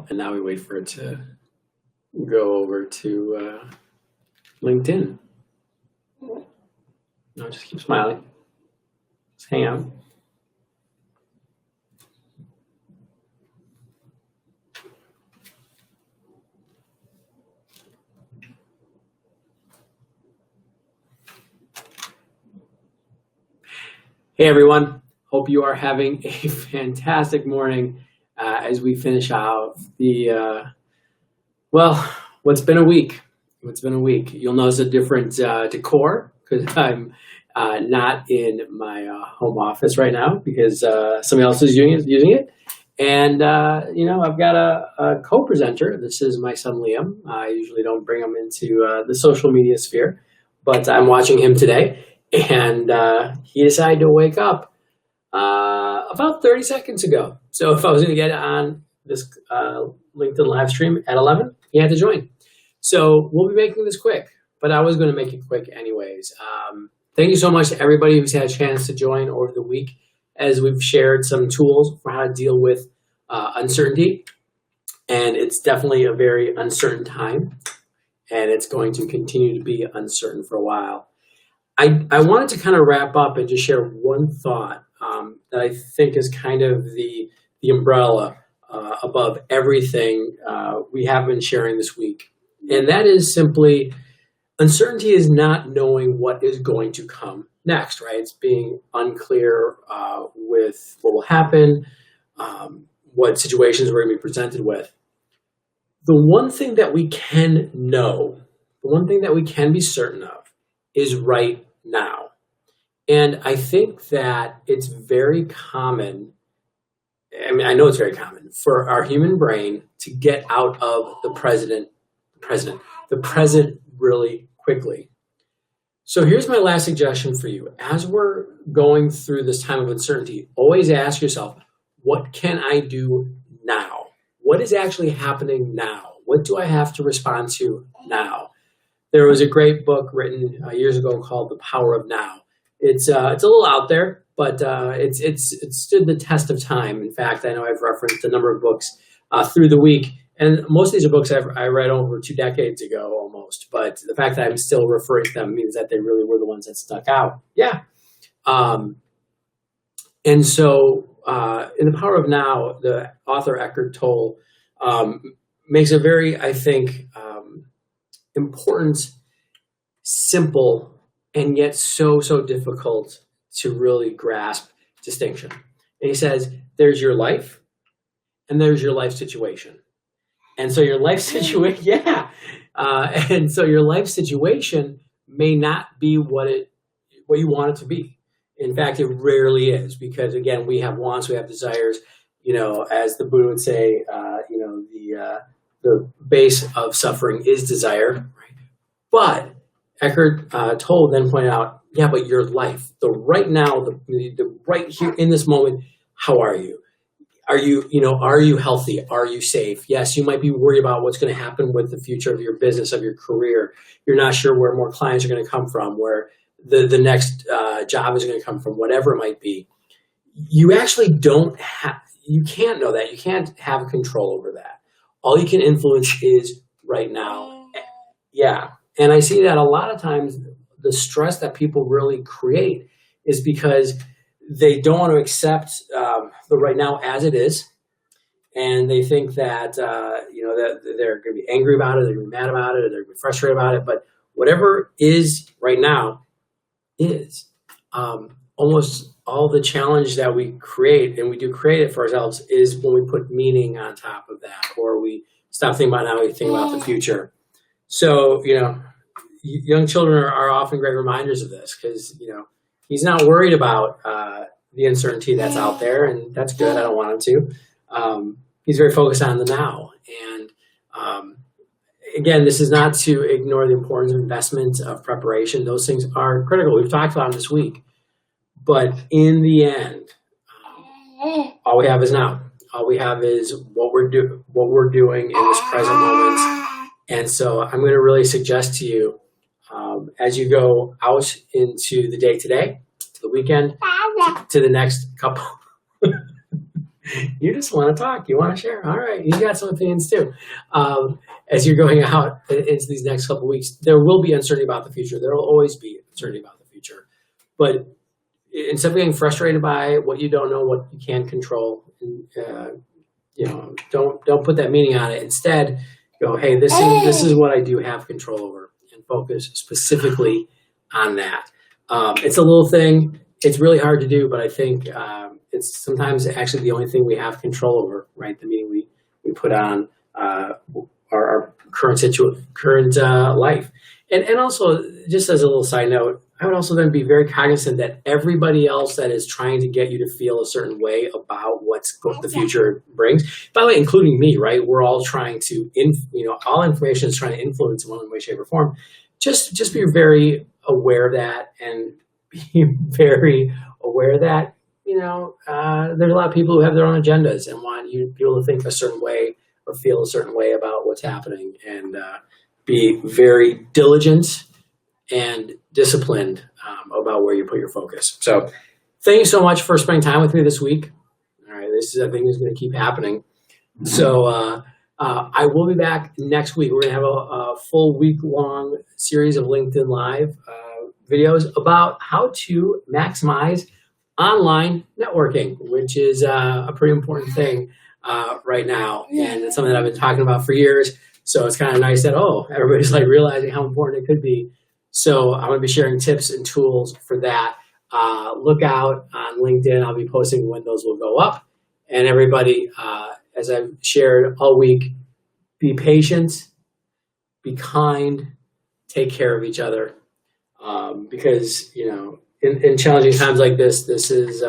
And now we wait for it to go over to LinkedIn. No, just keep smiling. Just hang out. Hey everyone, hope you are having a fantastic morning as we finish out the, what's been a week. You'll notice a different decor because I'm not in my home office right now because somebody else is using it. And, I've got a co-presenter. This is my son, Liam. I usually don't bring him into the social media sphere, but I'm watching him today. And he decided to wake up about 30 seconds ago. So if I was going to get on this LinkedIn live stream at 11, he had to join. So we'll be making this quick, but I was going to make it quick anyways. Thank you so much to everybody who's had a chance to join over the week as we've shared some tools for how to deal with uncertainty. And it's definitely a very uncertain time, and it's going to continue to be uncertain for a while. I wanted to kind of wrap up and just share one thought that I think is kind of the umbrella above everything we have been sharing this week. And that is simply, uncertainty is not knowing what is going to come next, right? It's being unclear with what will happen, what situations we're going to be presented with. The one thing that we can know, the one thing that we can be certain of, is right now. And I think that it's very common, I know it's very common for our human brain to get out of the present really quickly. So here's my last suggestion for you. As we're going through this time of uncertainty, always ask yourself, what can I do now? What is actually happening now? What do I have to respond to now? There was a great book written years ago called The Power of Now. It's a little out there, but it's stood the test of time. In fact, I know I've referenced a number of books through the week, and most of these are books I read over 2 decades ago almost. But the fact that I'm still referring to them means that they really were the ones that stuck out. Yeah. And so in The Power of Now, the author Eckhart Tolle makes a very, I think, important, simple, and yet so difficult to really grasp distinction. And he says, there's your life, and there's your life situation. And so your life situation, and so your life situation may not be what you want it to be. In fact, it rarely is, because again, we have wants, we have desires. As the Buddha would say, the base of suffering is desire. Right? But Eckhart Tolle then pointed out, but your life, the right now, the right here in this moment, how are you? Are you healthy? Are you safe? Yes, you might be worried about what's going to happen with the future of your business, of your career. You're not sure where more clients are going to come from, where the next job is going to come from, whatever it might be. You actually you can't know that. You can't have control over that. All you can influence is right now. Yeah. And I see that a lot of times the stress that people really create is because they don't want to accept the right now as it is. And they think that, that they're going to be angry about it, they're going to be mad about it, or they're going to be frustrated about it. But whatever is right now is. Almost all the challenge that we create, and we do create it for ourselves, is when we put meaning on top of that, or we stop thinking about now, we think about the future. So, young children are often great reminders of this, because, he's not worried about the uncertainty that's out there, and that's good. I don't want him to. He's very focused on the now. And again, this is not to ignore the importance of investment, of preparation. Those things are critical. We've talked about them this week. But in the end, all we have is now. All we have is what we're doing in this present moment. And so I'm going to really suggest to you, as you go out into the day today, to the weekend, to the next couple, You just want to talk. You want to share. All right. You got some opinions too. As you're going out into these next couple of weeks, there will be uncertainty about the future. There will always be uncertainty about the future. But instead of getting frustrated by what you don't know, what you can't control, don't put that meaning on it. Instead, go, hey, this is what I do have control over, and focus specifically on that. It's a little thing. It's really hard to do, but I think it's sometimes actually the only thing we have control over, right? The meaning we put on our current life. And also, just as a little side note, I would also then be very cognizant that everybody else that is trying to get you to feel a certain way about the future brings, by the way, including me, right? We're all trying to, all information is trying to influence in one way, shape, or form. Just be very aware of that, and be very aware that, there's a lot of people who have their own agendas and want people to think a certain way or feel a certain way about what's happening, and be very diligent and disciplined about where you put your focus. So thank you so much for spending time with me this week. All right, this is, I think, is going to keep happening. So I will be back next week. We're going to have a full week-long series of LinkedIn Live videos about how to maximize online networking, which is a pretty important thing right now. And it's something that I've been talking about for years. So it's kind of nice that, everybody's like realizing how important it could be. So I'm going to be sharing tips and tools for that. Look out on LinkedIn. I'll be posting when those will go up. And everybody, as I've shared all week, be patient, be kind, take care of each other. Because, in challenging times like this is,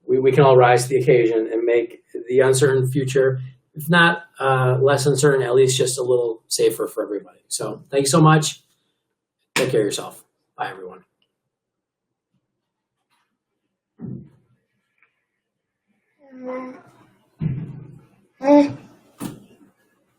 we can all rise to the occasion and make the uncertain future, if not less uncertain, at least just a little safer for everybody. So thank you so much. Take care of yourself. Bye, everyone.